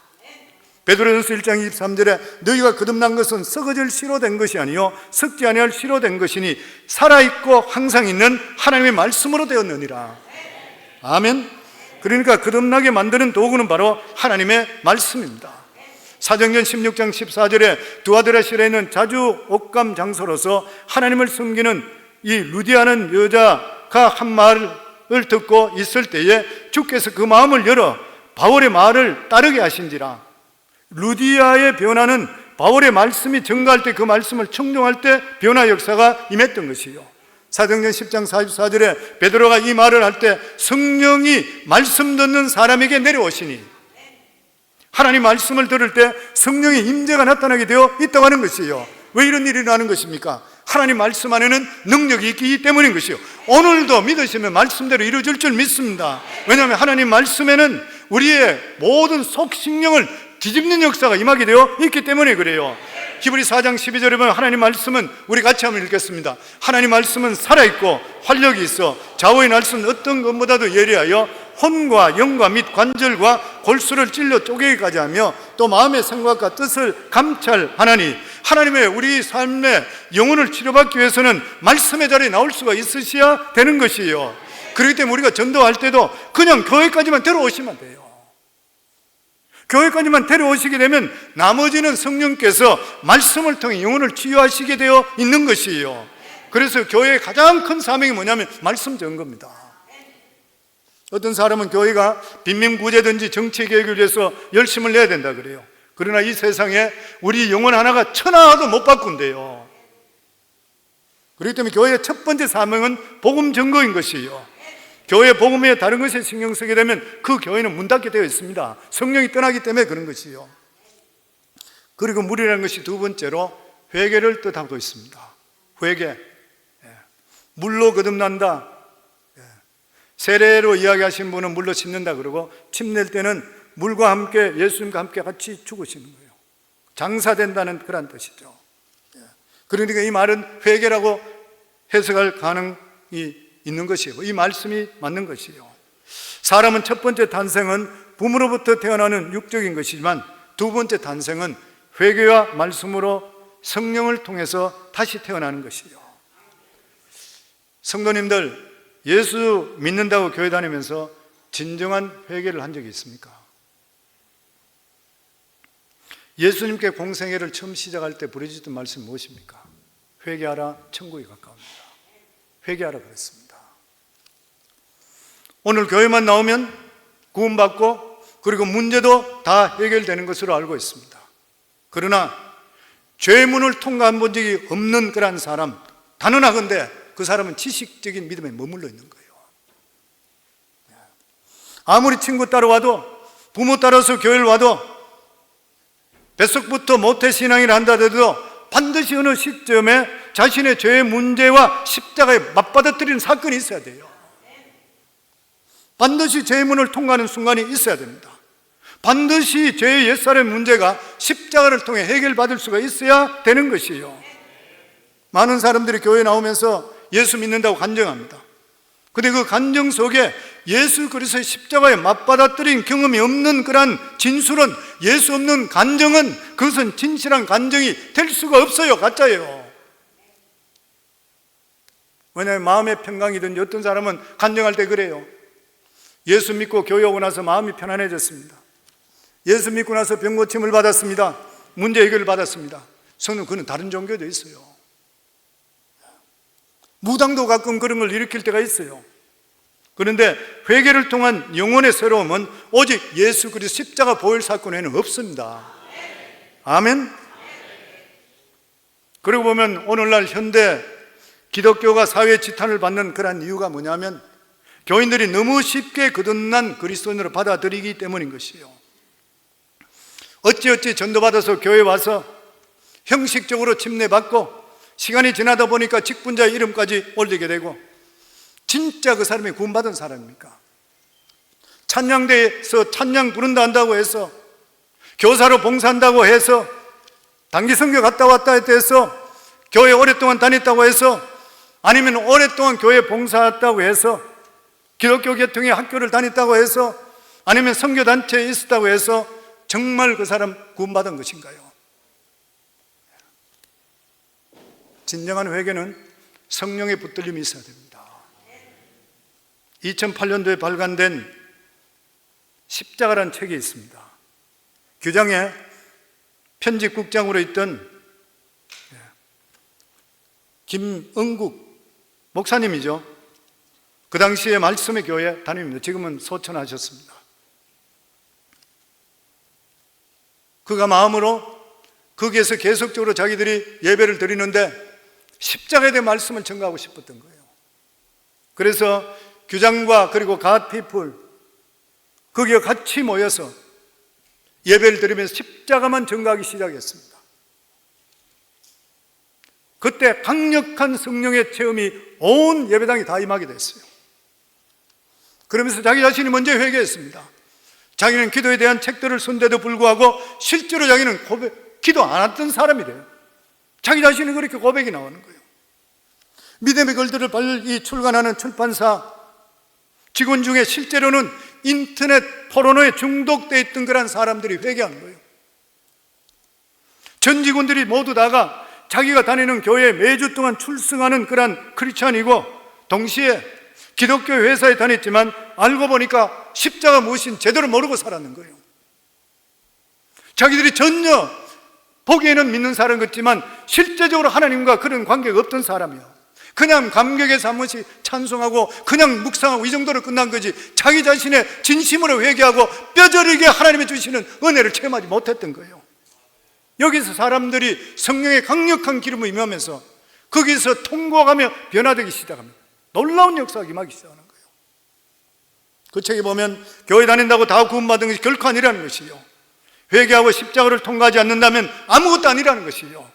베드로전서 1장 23절에 너희가 거듭난 것은 썩어질 씨로 된 것이 아니요 썩지 아니할 씨로 된 것이니 살아있고 항상 있는 하나님의 말씀으로 되었느니라. 아멘. 그러니까 거듭나게 만드는 도구는 바로 하나님의 말씀입니다. 사도행전 16장 14절에 두아드라실에 있는 자주 옷감 장소로서 하나님을 섬기는 이 루디아는 여자가 한 말을 듣고 있을 때에 주께서 그 마음을 열어 바울의 말을 따르게 하신지라. 루디아의 변화는 바울의 말씀이 증가할 때 그 말씀을 청종할 때 변화 역사가 임했던 것이요. 사도행전 10장 44절에 베드로가 이 말을 할 때 성령이 말씀 듣는 사람에게 내려오시니, 하나님 말씀을 들을 때 성령의 임재가 나타나게 되어 있다고 하는 것이에요. 왜 이런 일이 일어나는 것입니까? 하나님 말씀 안에는 능력이 있기 때문인 것이요. 오늘도 믿으시면 말씀대로 이루어질 줄 믿습니다. 왜냐하면 하나님 말씀에는 우리의 모든 속신령을 뒤집는 역사가 임하게 되어 있기 때문에 그래요. 히브리 4장 12절에 보면 하나님 말씀은, 우리 같이 한번 읽겠습니다. 하나님 말씀은 살아있고 활력이 있어 좌우의 날선 어떤 것보다도 예리하여 혼과 영과 및 관절과 골수를 찔러 쪼개기까지 하며 또 마음의 생각과 뜻을 감찰하나니, 하나님의 우리 삶의 영혼을 치료받기 위해서는 말씀의 자리에 나올 수가 있으셔야 되는 것이에요. 그렇기 때문에 우리가 전도할 때도 그냥 교회까지만 데려오시면 돼요. 교회까지만 데려오시게 되면 나머지는 성령께서 말씀을 통해 영혼을 치유하시게 되어 있는 것이에요. 그래서 교회의 가장 큰 사명이 뭐냐면 말씀 전거입니다. 어떤 사람은 교회가 빈민구제든지 정치개혁을 위해서 열심을 내야 된다 그래요. 그러나 이 세상에 우리 영혼 하나가 천하도 못 바꾼대요. 그렇기 때문에 교회의 첫 번째 사명은 복음 전거인 것이에요. 교회 복음에 다른 것에 신경 쓰게 되면 그 교회는 문 닫게 되어 있습니다. 성령이 떠나기 때문에 그런 것이요. 그리고 물이라는 것이 두 번째로 회개를 뜻하고 있습니다. 회개, 물로 거듭난다. 세례로 이야기하신 분은 물로 씻는다 그러고, 침낼 때는 물과 함께 예수님과 함께 같이 죽으시는 거예요. 장사된다는 그런 뜻이죠. 그러니까 이 말은 회개라고 해석할 가능이 있는 것이에요. 이 말씀이 맞는 것이에요. 사람은 첫 번째 탄생은 부모로부터 태어나는 육적인 것이지만 두 번째 탄생은 회개와 말씀으로 성령을 통해서 다시 태어나는 것이에요. 성도님들, 예수 믿는다고 교회 다니면서 진정한 회개를 한 적이 있습니까? 예수님께 공생애를 처음 시작할 때 부르짖던 말씀이 무엇입니까? 회개하라, 천국이 가까웁니다. 회개하라 그랬습니다. 오늘 교회만 나오면 구원받고 그리고 문제도 다 해결되는 것으로 알고 있습니다. 그러나 죄의 문을 통과한 본 적이 없는 그런 사람, 단언하건대 그 사람은 지식적인 믿음에 머물러 있는 거예요. 아무리 친구 따라와도, 부모 따라서 교회를 와도, 뱃속부터 모태신앙이라 한다 하더라도 반드시 어느 시점에 자신의 죄의 문제와 십자가에 맞받아들이는 사건이 있어야 돼요. 반드시 죄의 문을 통과하는 순간이 있어야 됩니다. 반드시 죄의 옛사람의 문제가 십자가를 통해 해결받을 수가 있어야 되는 것이에요. 많은 사람들이 교회에 나오면서 예수 믿는다고 간증합니다. 그런데 그 간증 속에 예수 그리스도의 십자가에 맞받아들인 경험이 없는 그런 진술은, 예수 없는 간증은, 그것은 진실한 간증이 될 수가 없어요. 가짜예요. 왜냐하면 마음의 평강이든지, 어떤 사람은 간증할 때 그래요. 예수 믿고 교회 오고 나서 마음이 편안해졌습니다. 예수 믿고 나서 병 고침을 받았습니다. 문제 해결을 받았습니다. 성도, 그는 다른 종교도 있어요. 무당도 가끔 그런 걸 일으킬 때가 있어요. 그런데 회개를 통한 영혼의 새로움은 오직 예수 그리스도 십자가 보혈 사건 외에는 없습니다. 아멘. 그리고 보면 오늘날 현대 기독교가 사회 지탄을 받는 그런 이유가 뭐냐면 교인들이 너무 쉽게 거듭난 그리스도인으로 받아들이기 때문인 것이에요. 어찌어찌 전도받아서 교회에 와서 형식적으로 침례받고 시간이 지나다 보니까 직분자의 이름까지 올리게 되고, 진짜 그 사람이 구원받은 사람입니까? 찬양대에서 찬양 부른다 한다고 해서, 교사로 봉사한다고 해서, 단기 선교 갔다 왔다 해서, 교회 오랫동안 다녔다고 해서, 아니면 오랫동안 교회 봉사했다고 해서, 기독교 계통의 학교를 다녔다고 해서, 아니면 선교단체에 있었다고 해서 정말 그 사람 구원받은 것인가요? 진정한 회개는 성령의 붙들림이 있어야 됩니다. 2008년도에 발간된 십자가라는 책이 있습니다. 규장에 편집국장으로 있던 김은국 목사님이죠. 그 당시에 말씀의 교회 담임입니다. 지금은 소천하셨습니다. 그가 마음으로 거기에서 계속적으로 자기들이 예배를 드리는데 십자가에 대한 말씀을 전가하고 싶었던 거예요. 그래서 규장과 그리고 갓피플 거기에 같이 모여서 예배를 드리면서 십자가만 전가하기 시작했습니다. 그때 강력한 성령의 체험이 온 예배당이 다 임하게 됐어요. 그러면서 자기 자신이 먼저 회개했습니다. 자기는 기도에 대한 책들을 쓴데도 불구하고 실제로 자기는 기도 안 했던 사람이래요. 자기 자신이 그렇게 고백이 나오는 거예요. 믿음의 글들을 빨리 출간하는 출판사 직원 중에 실제로는 인터넷 포르노에 중독되어 있던 그런 사람들이 회개한 거예요. 전 직원들이 모두 다가 자기가 다니는 교회에 매주 동안 출석하는 그런 크리스찬이고 동시에 기독교 회사에 다녔지만 알고 보니까 십자가 무엇인 제대로 모르고 살았는 거예요. 자기들이 전혀 보기에는 믿는 사람 같지만 실제적으로 하나님과 그런 관계가 없던 사람이에요. 그냥 감격에서 한 번씩 찬송하고 그냥 묵상하고 이 정도로 끝난 거지 자기 자신의 진심으로 회개하고 뼈저리게 하나님이 주시는 은혜를 체험하지 못했던 거예요. 여기서 사람들이 성령의 강력한 기름을 임하면서 거기서 통곡하며 변화되기 시작합니다. 놀라운 역사가 임하기 시작하는 거예요. 그 책에 보면 교회 다닌다고 다 구원받은 것이 결코 아니라는 것이요, 회개하고 십자가를 통과하지 않는다면 아무것도 아니라는 것이요,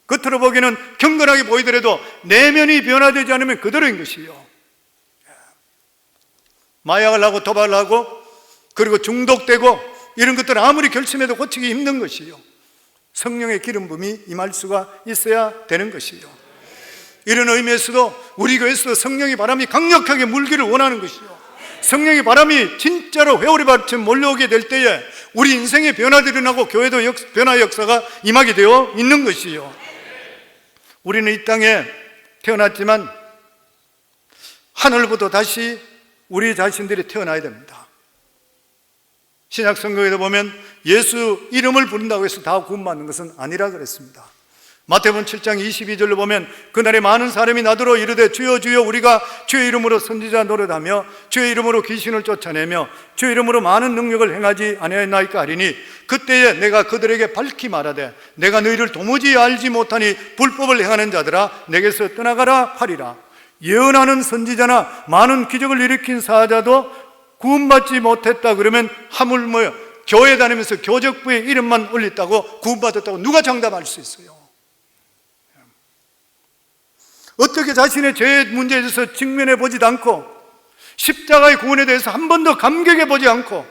겉으로 보기에는 경건하게 보이더라도 내면이 변화되지 않으면 그대로인 것이요, 마약을 하고 도박을 하고 그리고 중독되고 이런 것들을 아무리 결심해도 고치기 힘든 것이요, 성령의 기름 부음이 임할 수가 있어야 되는 것이요. 이런 의미에서도 우리 교회에서 성령의 바람이 강력하게 물기를 원하는 것이요, 성령의 바람이 진짜로 회오리밭처럼 몰려오게 될 때에 우리 인생의 변화들이 일어나고 교회도 변화의 역사가 임하게 되어 있는 것이요. 우리는 이 땅에 태어났지만 하늘부터 다시 우리 자신들이 태어나야 됩니다. 신약 성경에도 보면 예수 이름을 부른다고 해서 다 구원받는 것은 아니라 그랬습니다. 마태복음 7장 22절로 보면 그날에 많은 사람이 나더러 이르되 주여 주여 우리가 주의 이름으로 선지자 노릇하며 주의 이름으로 귀신을 쫓아내며 주의 이름으로 많은 능력을 행하지 아니하였나이까 하리니 그때에 내가 그들에게 밝히 말하되 내가 너희를 도무지 알지 못하니 불법을 행하는 자들아 내게서 떠나가라 하리라. 예언하는 선지자나 많은 기적을 일으킨 사자도 구원받지 못했다 그러면 하물며 교회 다니면서 교적부에 이름만 올렸다고 구원받았다고 누가 장담할 수 있어요? 어떻게 자신의 죄의 문제에 대해서 직면해 보지도 않고 십자가의 구원에 대해서 한 번도 감격해 보지 않고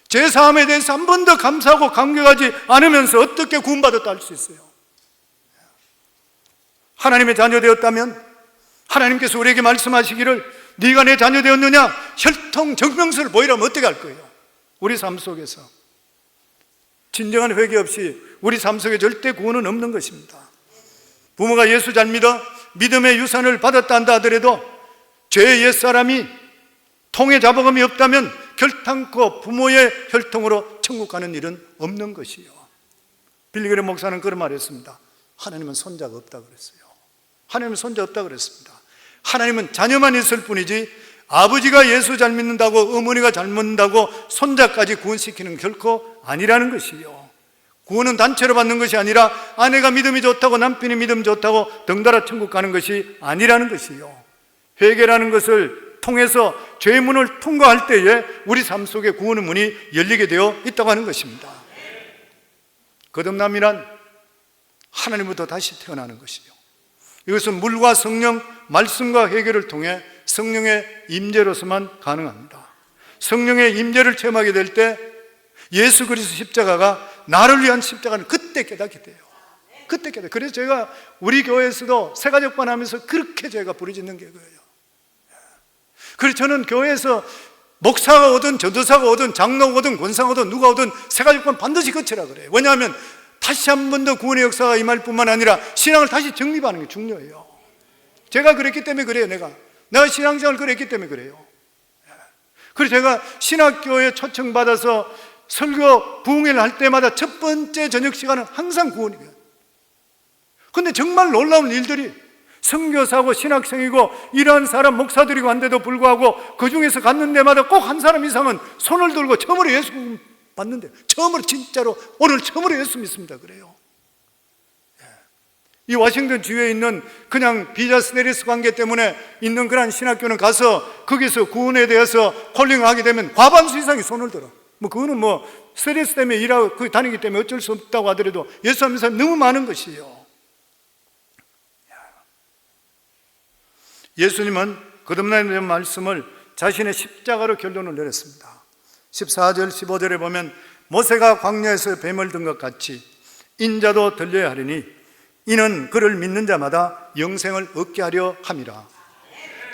죄사함에 대해서 한 번도 감사하고 감격하지 않으면서 어떻게 구원받았다 할 수 있어요? 하나님의 자녀 되었다면 하나님께서 우리에게 말씀하시기를 네가 내 자녀 되었느냐 혈통 증명서를 보이라면 어떻게 할 거예요? 우리 삶 속에서 진정한 회개 없이 우리 삶 속에 절대 구원은 없는 것입니다. 부모가 예수 잘 믿어 믿음의 유산을 받았다 한다 하더라도 죄의 옛사람이 통에 잡아감이 없다면 결탄코 부모의 혈통으로 천국 가는 일은 없는 것이요. 빌리그레 목사는 그런 말을 했습니다. 하나님은 손자가 없다 그랬어요. 하나님은 손자 없다 그랬습니다. 하나님은 자녀만 있을 뿐이지 아버지가 예수 잘 믿는다고 어머니가 잘 믿는다고 손자까지 구원시키는 결코 아니라는 것이요. 구원은 단체로 받는 것이 아니라 아내가 믿음이 좋다고 남편이 믿음 좋다고 덩달아 천국 가는 것이 아니라는 것이요. 회개라는 것을 통해서 죄의 문을 통과할 때에 우리 삶 속에 구원의 문이 열리게 되어 있다고 하는 것입니다. 거듭남이란 하나님부터 다시 태어나는 것이요, 이것은 물과 성령, 말씀과 회개를 통해 성령의 임재로서만 가능합니다. 성령의 임재를 체험하게 될 때 예수 그리스도 십자가가 나를 위한 십자가는 그때 깨닫게 돼요. 그때 깨닫게 돼요. 그래서 제가 우리 교회에서도 새가족반 하면서 그렇게 제가 부르짖는 게 그거예요. 그래서 저는 교회에서 목사가 오든 전도사가 오든 장로가 오든 권사가 오든 누가 오든 세 가지 건 반드시 거치라 그래요. 왜냐하면 다시 한 번 더 구원의 역사가 임할 뿐만 아니라 신앙을 다시 정립하는 게 중요해요. 제가 그랬기 때문에 그래요. 내가 신앙생활을 그랬기 때문에 그래요. 그래서 제가 신학교에 초청받아서 설교 부흥회를 할 때마다 첫 번째 저녁 시간은 항상 구원이에요. 근데 정말 놀라운 일들이, 선교사고 신학생이고 이러한 사람 목사들이고 한데도 불구하고 그 중에서 갔는 데마다 꼭 한 사람 이상은 손을 들고 처음으로 예수 받는데, 처음으로 진짜로 오늘 처음으로 예수 믿습니다 그래요. 이 워싱턴 주에 있는 그냥 비자스테리스 관계 때문에 있는 그런 신학교는 가서 거기서 구원에 대해서 콜링하게 되면 과반수 이상이 손을 들어. 그거는 스트레스 때문에 일하고 다니기 때문에 어쩔 수 없다고 하더라도 예수 믿는 사람이 너무 많은 것이에요. 예수님은 거듭남에 대한 말씀을 자신의 십자가로 결론을 내렸습니다. 14절 15절에 보면 모세가 광야에서 뱀을 든 것 같이 인자도 들려야 하리니 이는 그를 믿는 자마다 영생을 얻게 하려 함이라.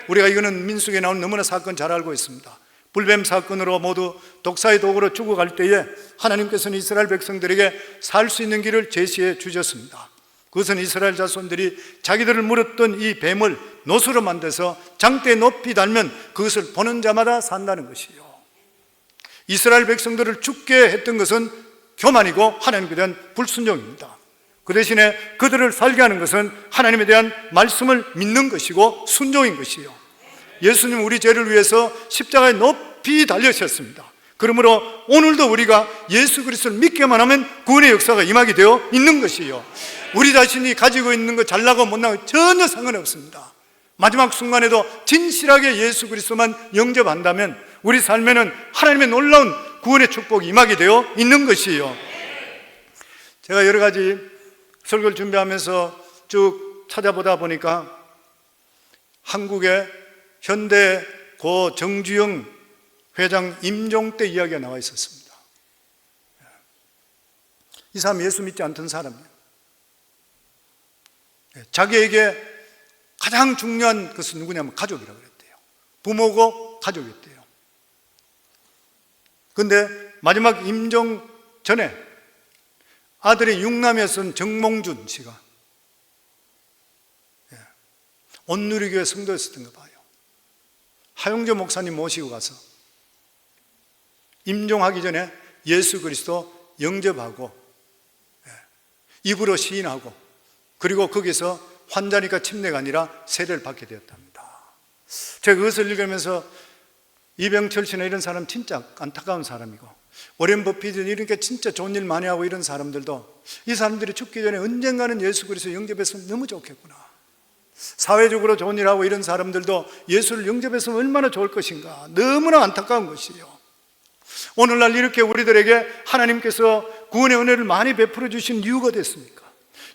우리가 이거는 민수기에 나온 너무나 사건 잘 알고 있습니다. 불뱀 사건으로 모두 독사의 도구로 죽어갈 때에 하나님께서는 이스라엘 백성들에게 살 수 있는 길을 제시해 주셨습니다. 그것은 이스라엘 자손들이 자기들을 물었던 이 뱀을 노수로 만들어서 장대에 높이 달면 그것을 보는 자마다 산다는 것이요. 이스라엘 백성들을 죽게 했던 것은 교만이고 하나님께 대한 불순종입니다. 그 대신에 그들을 살게 하는 것은 하나님에 대한 말씀을 믿는 것이고 순종인 것이요. 예수님 우리 죄를 위해서 십자가에 높이 달려셨습니다. 그러므로 오늘도 우리가 예수 그리스도를 믿기만 하면 구원의 역사가 임하게 되어 있는 것이요. 우리 자신이 가지고 있는 거 잘나고 못나고 전혀 상관없습니다. 마지막 순간에도 진실하게 예수 그리스도만 영접한다면 우리 삶에는 하나님의 놀라운 구원의 축복이 임하게 되어 있는 것이요. 제가 여러 가지 설교를 준비하면서 쭉 찾아보다 보니까 한국의 현대 고 정주영 회장 임종 때 이야기가 나와 있었습니다. 이 사람 예수 믿지 않던 사람이에요. 자기에게 가장 중요한 것은 누구냐면 가족이라고 그랬대요. 부모고 가족이었대요. 그런데 마지막 임종 전에 아들이 육남이었던 정몽준 씨가 온누리교회 성도였었던 거 봐요. 하용조 목사님 모시고 가서 임종하기 전에 예수 그리스도 영접하고 입으로 시인하고 그리고 거기서 환자니까 침례가 아니라 세례를 받게 되었답니다. 제가 그것을 읽으면서 이병철 씨나 이런 사람 진짜 안타까운 사람이고 워렌 버핏은 이렇게 진짜 좋은 일 많이 하고 이런 사람들도 이 사람들이 죽기 전에 언젠가는 예수 그리스도 영접했으면 너무 좋겠구나. 사회적으로 좋은 일 하고 이런 사람들도 예수를 영접했으면 얼마나 좋을 것인가. 너무나 안타까운 것이요. 오늘날 이렇게 우리들에게 하나님께서 구원의 은혜를 많이 베풀어 주신 이유가 됐습니까?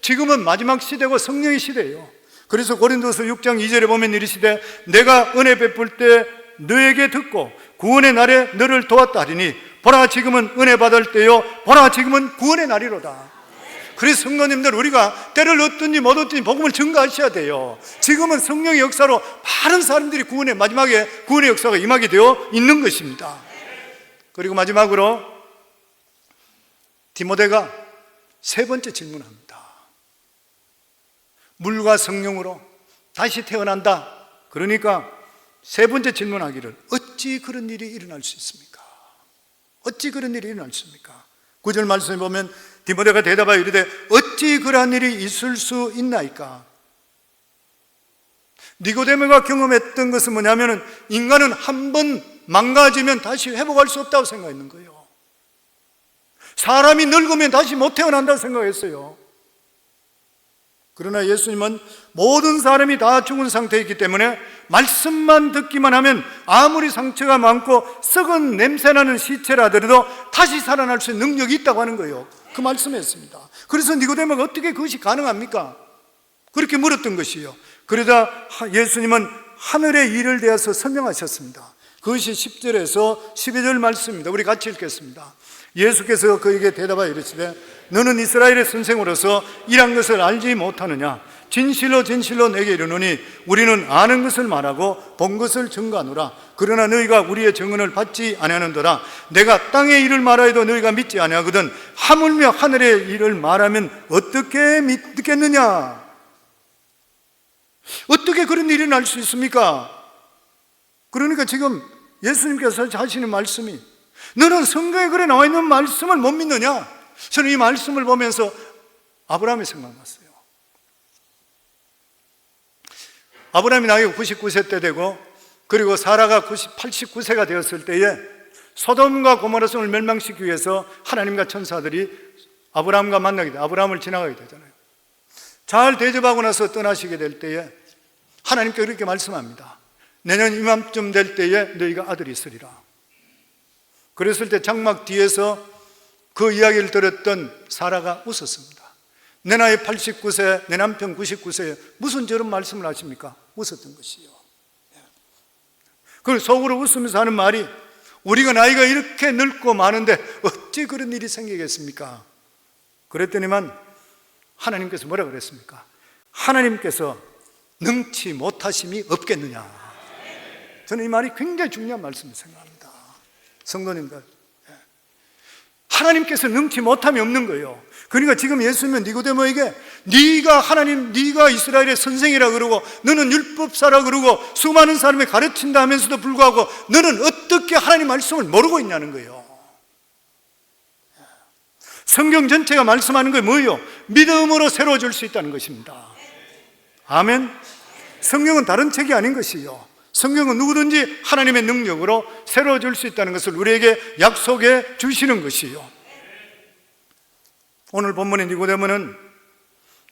지금은 마지막 시대고 성령의 시대예요. 그래서 고린도서 6장 2절에 보면 이르시되 내가 은혜 베풀 때 너에게 듣고 구원의 날에 너를 도왔다 하리니 보라 지금은 은혜 받을 때요 보라 지금은 구원의 날이로다. 그래서 성도님들 우리가 때를 얻든지 못 얻든지 복음을 증거하셔야 돼요. 지금은 성령의 역사로 많은 사람들이 구원의 마지막에 구원의 역사가 임하게 되어 있는 것입니다. 그리고 마지막으로 디모데가 세 번째 질문합니다. 물과 성령으로 다시 태어난다. 그러니까 세 번째 질문하기를 어찌 그런 일이 일어날 수 있습니까? 어찌 그런 일이 일어날 수 있습니까? 9절 말씀에 보면 디모데가 대답하여 이르되 어찌 그러한 일이 있을 수 있나이까? 니고데모가 경험했던 것은 뭐냐면 인간은 한 번 망가지면 다시 회복할 수 없다고 생각했는 거예요. 사람이 늙으면 다시 못 태어난다고 생각했어요. 그러나 예수님은 모든 사람이 다 죽은 상태에 있기 때문에 말씀만 듣기만 하면 아무리 상처가 많고 썩은 냄새나는 시체라 하더라도 다시 살아날 수 있는 능력이 있다고 하는 거예요. 그 말씀이었습니다. 그래서 니고데모가 어떻게 그것이 가능합니까? 그렇게 물었던 것이요. 그러자 예수님은 하늘의 일을 대해서 설명하셨습니다. 그것이 10절에서 12절 말씀입니다. 우리 같이 읽겠습니다. 예수께서 그에게 대답하여 이르시되 너는 이스라엘의 선생으로서 이러한 것을 알지 못하느냐? 진실로 진실로 내게 이르노니 우리는 아는 것을 말하고 본 것을 증거하노라. 그러나 너희가 우리의 증언을 받지 아니하는도다. 내가 땅의 일을 말하여도 너희가 믿지 아니하거든 하물며 하늘의 일을 말하면 어떻게 믿겠느냐? 어떻게 그런 일이 날 수 있습니까? 그러니까 지금 예수님께서 하시는 말씀이, 너는 성경에 그래 나와 있는 말씀을 못 믿느냐? 저는 이 말씀을 보면서 아브라함이 생각났어요. 아브라함이 나이가 99세 때 되고, 그리고 사라가 89세가 되었을 때에 소돔과 고모라 성을 멸망시키기 위해서 하나님과 천사들이 아브라함과 만나게 돼, 아브라함을 지나가게 되잖아요. 잘 대접하고 나서 떠나시게 될 때에 하나님께 그렇게 말씀합니다. 내년 이맘쯤 될 때에 너희가 아들이 있으리라. 그랬을 때 장막 뒤에서 그 이야기를 들었던 사라가 웃었습니다. 내 나이 89세, 내 남편 99세에 무슨 저런 말씀을 하십니까? 웃었던 것이요. 그 속으로 웃으면서 하는 말이, 우리가 나이가 이렇게 늙고 많은데 어찌 그런 일이 생기겠습니까? 그랬더니만 하나님께서 뭐라 그랬습니까? 하나님께서 능치 못하심이 없겠느냐. 저는 이 말이 굉장히 중요한 말씀을 생각합니다. 성도님들, 하나님께서 능치 못함이 없는 거예요. 그러니까 지금 예수님은 니고데모에게 네가 이스라엘의 선생이라 그러고 너는 율법사라 그러고 수많은 사람이 가르친다 하면서도 불구하고 너는 어떻게 하나님 말씀을 모르고 있냐는 거예요. 성경 전체가 말씀하는 게 뭐예요? 믿음으로 새로워질 수 있다는 것입니다. 아멘. 성경은 다른 책이 아닌 것이요, 성경은 누구든지 하나님의 능력으로 새로워질 수 있다는 것을 우리에게 약속해 주시는 것이요. 오늘 본문의 니고데모는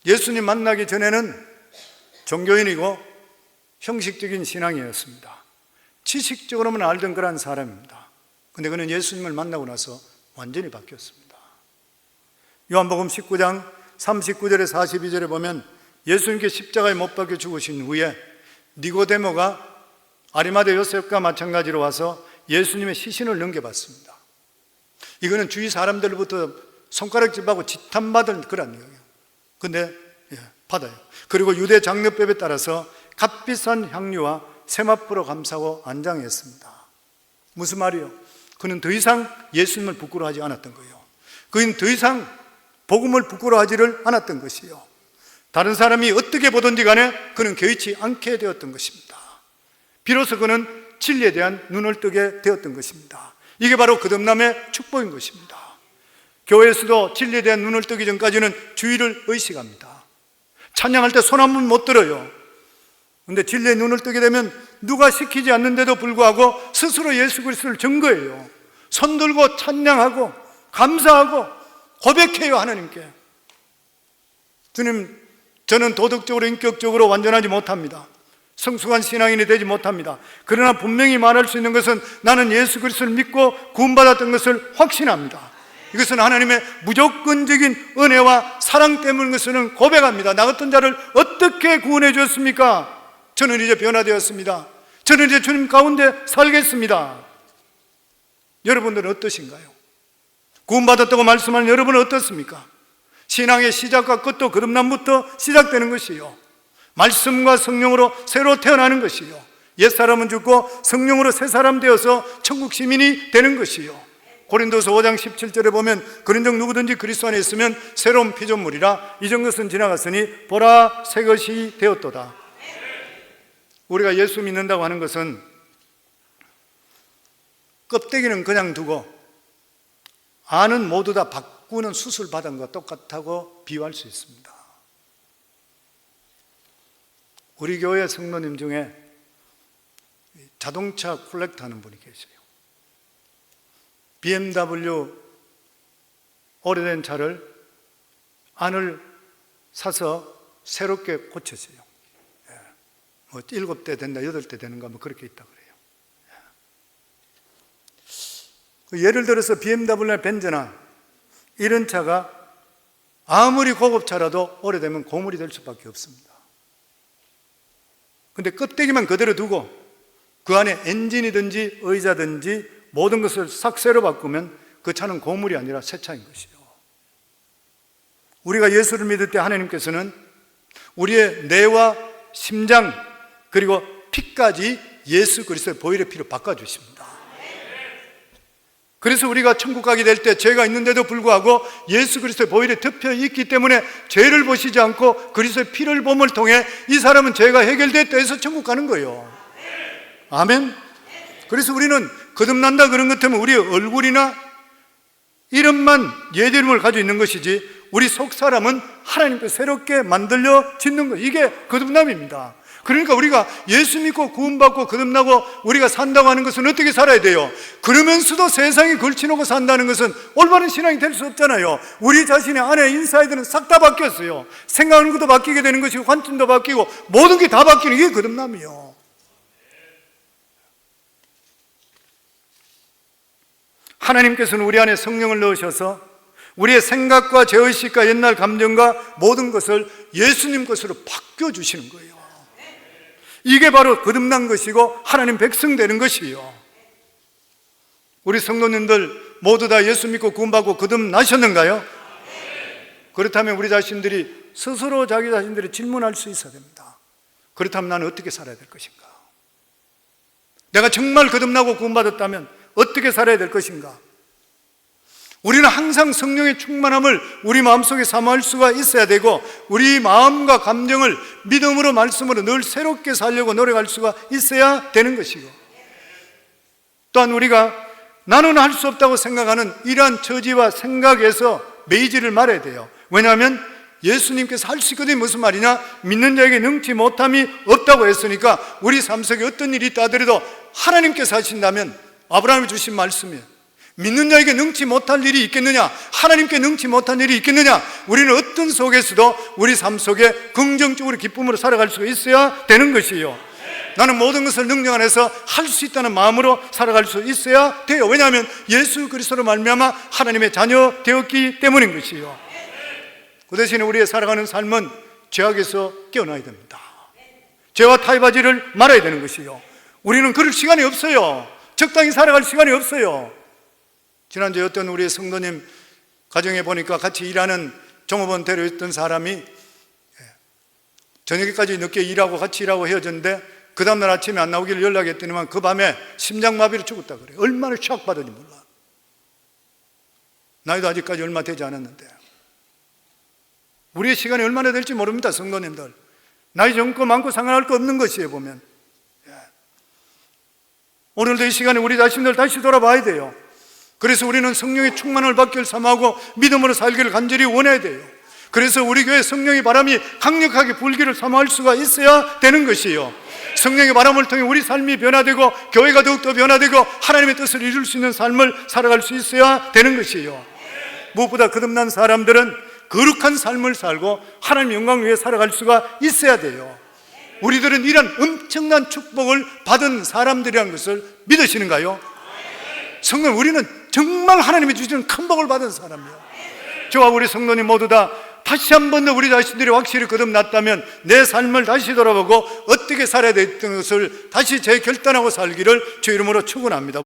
예수님 만나기 전에는 종교인이고 형식적인 신앙이었습니다. 지식적으로만 알던 그런 사람입니다. 그런데 그는 예수님을 만나고 나서 완전히 바뀌었습니다. 요한복음 19장 39절에 42절에 보면 예수님께 십자가에 못 박혀 죽으신 후에 니고데모가 아리마대 요셉과 마찬가지로 와서 예수님의 시신을 넘겨봤습니다. 이거는 주위 사람들부터 손가락질하고 지탄받을 그런 이야기예요. 근데 받아요. 그리고 유대 장려법에 따라서 값비싼 향유와 세마포로 감싸고 안장했습니다. 무슨 말이요? 그는 더 이상 예수님을 부끄러워하지 않았던 거예요. 그는 더 이상 복음을 부끄러워하지를 않았던 것이요. 다른 사람이 어떻게 보든지 간에 그는 개의치 않게 되었던 것입니다. 비로소 그는 진리에 대한 눈을 뜨게 되었던 것입니다. 이게 바로 거듭남의 축복인 것입니다. 교회에서도 진리에 대한 눈을 뜨기 전까지는 주의를 의식합니다. 찬양할 때 손 한 번 못 들어요. 그런데 진리의 눈을 뜨게 되면 누가 시키지 않는데도 불구하고 스스로 예수 그리스도를 증거해요. 손 들고 찬양하고 감사하고 고백해요, 하나님께. 주님, 저는 도덕적으로 인격적으로 완전하지 못합니다. 성숙한 신앙인이 되지 못합니다. 그러나 분명히 말할 수 있는 것은 나는 예수 그리스도를 믿고 구원받았던 것을 확신합니다. 이것은 하나님의 무조건적인 은혜와 사랑 때문인 것을 고백합니다. 나 같은 자를 어떻게 구원해 주었습니까? 저는 이제 변화되었습니다. 저는 이제 주님 가운데 살겠습니다. 여러분들은 어떠신가요? 구원받았다고 말씀하는 여러분은 어떻습니까? 신앙의 시작과 끝도 거듭남부터 시작되는 것이요, 말씀과 성령으로 새로 태어나는 것이요, 옛사람은 죽고 성령으로 새 사람 되어서 천국 시민이 되는 것이요. 고린도서 5장 17절에 보면 그런즉 누구든지 그리스도 안에 있으면 새로운 피조물이라 이전 것은 지나갔으니 보라 새 것이 되었도다. 우리가 예수 믿는다고 하는 것은 껍데기는 그냥 두고 안은 모두 다 바꾸는 수술 받은 것과 똑같다고 비유할 수 있습니다. 우리 교회 성도님 중에 자동차 콜렉터 하는 분이 계세요. BMW 오래된 차를 안을 사서 새롭게 고쳤어요. 뭐 7대 된다, 8대 되는가 뭐 그렇게 있다 그래요. 예를 들어서 BMW나 벤츠나 이런 차가 아무리 고급차라도 오래되면 고물이 될 수밖에 없습니다. 근데 껍데기만 그대로 두고 그 안에 엔진이든지 의자든지 모든 것을 싹 새로 바꾸면 그 차는 고물이 아니라 새 차인 것이요. 우리가 예수를 믿을 때 하나님께서는 우리의 뇌와 심장 그리고 피까지 예수 그리스도의 보혈의 피로 바꿔주십니다. 그래서 우리가 천국 가게 될 때 죄가 있는데도 불구하고 예수 그리스도의 보혈에 덮여 있기 때문에 죄를 보시지 않고 그리스도의 피를 봄을 통해 이 사람은 죄가 해결됐다 해서 천국 가는 거예요. 아멘. 그래서 우리는 거듭난다 그런 것 같으면 우리의 얼굴이나 이름만 옛 이름을 가지고 있는 것이지 우리 속 사람은 하나님께 새롭게 만들려 짓는 거예요. 이게 거듭남입니다. 그러니까 우리가 예수 믿고 구원받고 거듭나고 우리가 산다고 하는 것은 어떻게 살아야 돼요? 그러면서도 세상에 걸쳐놓고 산다는 것은 올바른 신앙이 될 수 없잖아요. 우리 자신의 안에 인사이드는 싹 다 바뀌었어요. 생각하는 것도 바뀌게 되는 것이고 관점도 바뀌고 모든 게 다 바뀌는 게 거듭남이요. 하나님께서는 우리 안에 성령을 넣으셔서 우리의 생각과 죄의식과 옛날 감정과 모든 것을 예수님 것으로 바꿔주시는 거예요. 이게 바로 거듭난 것이고 하나님 백성 되는 것이에요. 우리 성도님들 모두 다 예수 믿고 구원받고 거듭나셨는가요? 그렇다면 우리 자신들이 스스로 자기 자신들이 질문할 수 있어야 됩니다. 그렇다면 나는 어떻게 살아야 될 것인가? 내가 정말 거듭나고 구원받았다면 어떻게 살아야 될 것인가? 우리는 항상 성령의 충만함을 우리 마음속에 사모할 수가 있어야 되고 우리 마음과 감정을 믿음으로 말씀으로 늘 새롭게 살려고 노력할 수가 있어야 되는 것이고 또한 우리가 나는 할 수 없다고 생각하는 이러한 처지와 생각에서 매이지를 말아야 돼요. 왜냐하면 예수님께서 할 수 있거든요. 무슨 말이냐? 믿는 자에게 능치 못함이 없다고 했으니까 우리 삶 속에 어떤 일이 있다 하더라도 하나님께서 하신다면 아브라함이 주신 말씀이에요. 믿는 자에게 능치 못할 일이 있겠느냐? 하나님께 능치 못한 일이 있겠느냐? 우리는 어떤 속에서도 우리 삶 속에 긍정적으로 기쁨으로 살아갈 수 있어야 되는 것이에요. 나는 모든 것을 능력 안에서 할 수 있다는 마음으로 살아갈 수 있어야 돼요. 왜냐하면 예수 그리스도로 말미암아 하나님의 자녀 되었기 때문인 것이에요. 그 대신에 우리의 살아가는 삶은 죄악에서 깨어나야 됩니다. 죄와 타협하지를 말아야 되는 것이에요. 우리는 그럴 시간이 없어요. 적당히 살아갈 시간이 없어요. 지난주에 어떤 우리의 성도님 가정에 보니까 같이 일하는 종업원 데려있던 사람이 저녁에까지 늦게 일하고 같이 일하고 헤어졌는데 그 다음날 아침에 안 나오기를 연락했더니만 그 밤에 심장마비로 죽었다 그래요. 얼마나 샥받은지 몰라. 나이도 아직까지 얼마 되지 않았는데 우리의 시간이 얼마나 될지 모릅니다. 성도님들 나이 적고 많고 상관할 거 없는 것이에요. 보면 오늘도 이 시간에 우리 자신들 다시 돌아봐야 돼요. 그래서 우리는 성령의 충만을 받기를 사모하고 믿음으로 살기를 간절히 원해야 돼요. 그래서 우리 교회 성령의 바람이 강력하게 불기를 사모할 수가 있어야 되는 것이에요. 성령의 바람을 통해 우리 삶이 변화되고 교회가 더욱더 변화되고 하나님의 뜻을 이룰 수 있는 삶을 살아갈 수 있어야 되는 것이에요. 무엇보다 거듭난 사람들은 거룩한 삶을 살고 하나님의 영광 위에 살아갈 수가 있어야 돼요. 우리들은 이런 엄청난 축복을 받은 사람들이라는 것을 믿으시는가요? 성도 우리는 정말 하나님이 주시는 큰 복을 받은 사람이에요. 저와 우리 성도님 모두 다 다시 한 번 더 우리 자신들이 확실히 거듭났다면 내 삶을 다시 돌아보고 어떻게 살아야 됐던 것을 다시 재결단하고 살기를 주 이름으로 축원합니다.